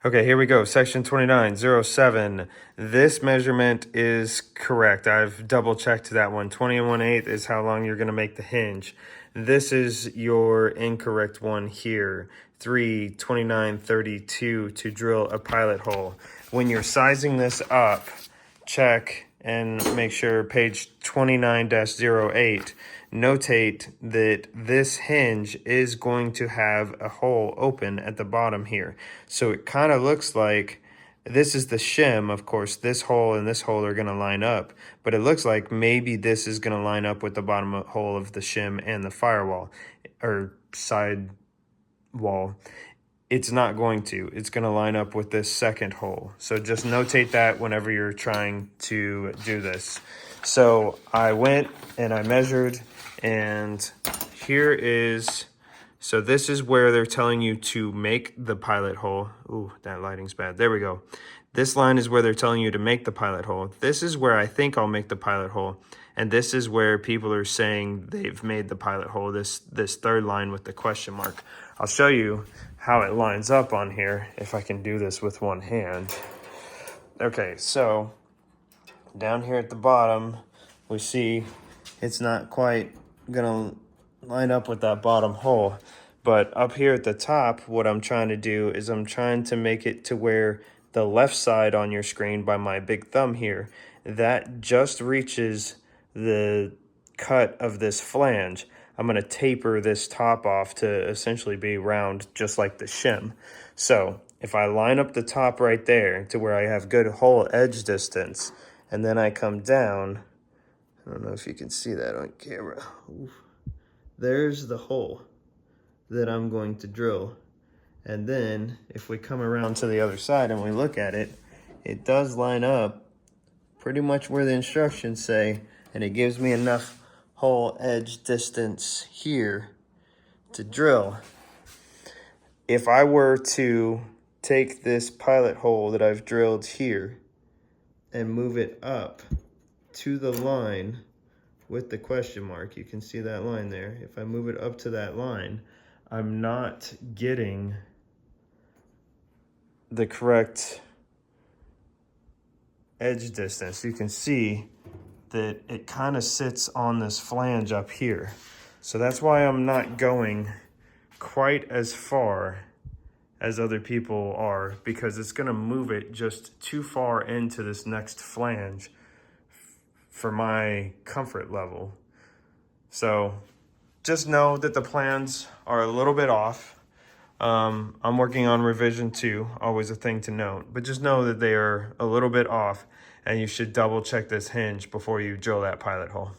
Okay, here we go. Section 2907. This measurement is correct. I've double checked that one. 21/8 is how long you're going to make the hinge. This is your incorrect one here. 3/29/32 to drill a pilot hole. When you're sizing this up, check and make sure page 29-08, notate that this hinge is going to have a hole open at the bottom here. So it kind of looks like this is the shim. Of course, this hole and this hole are going to line up, but it looks like maybe this is going to line up with the bottom hole of the shim and the firewall or side wall. It's not going to. It's going to line up with this second hole. So just notate that whenever you're trying to do this. So I went and I measured, and here is, so this is where they're telling you to make the pilot hole. Ooh, that lighting's bad. There we go. This line is where they're telling you to make the pilot hole. This is where I think I'll make the pilot hole. And this is where people are saying they've made the pilot hole, this third line with the question mark. I'll show you how it lines up on here if I can do this with one hand. Okay, so down here at the bottom, we see it's not quite gonna line up with that bottom hole. But up here at the top, what I'm trying to do is I'm trying to make it to where the left side on your screen by my big thumb here, that just reaches the cut of this flange. I'm going to taper this top off to essentially be round, just like the shim. So if I line up the top right there to where I have good hole edge distance, and then I come down, I don't know if you can see that on camera. Ooh. There's the hole that I'm going to drill. And then if we come around to the other side and we look at it, it does line up pretty much where the instructions say, and it gives me enough hole edge distance here to drill. If I were to take this pilot hole that I've drilled here and move it up to the line with the question mark, you can see that line there. If I move it up to that line, I'm not getting the correct edge distance. You can see that it kind of sits on this flange up here. So that's why I'm not going quite as far as other people are, because it's gonna move it just too far into this next flange for my comfort level. So just know that the plans are a little bit off. I'm working on revision 2, always a thing to note, but just know that they are a little bit off, and you should double check this hinge before you drill that pilot hole.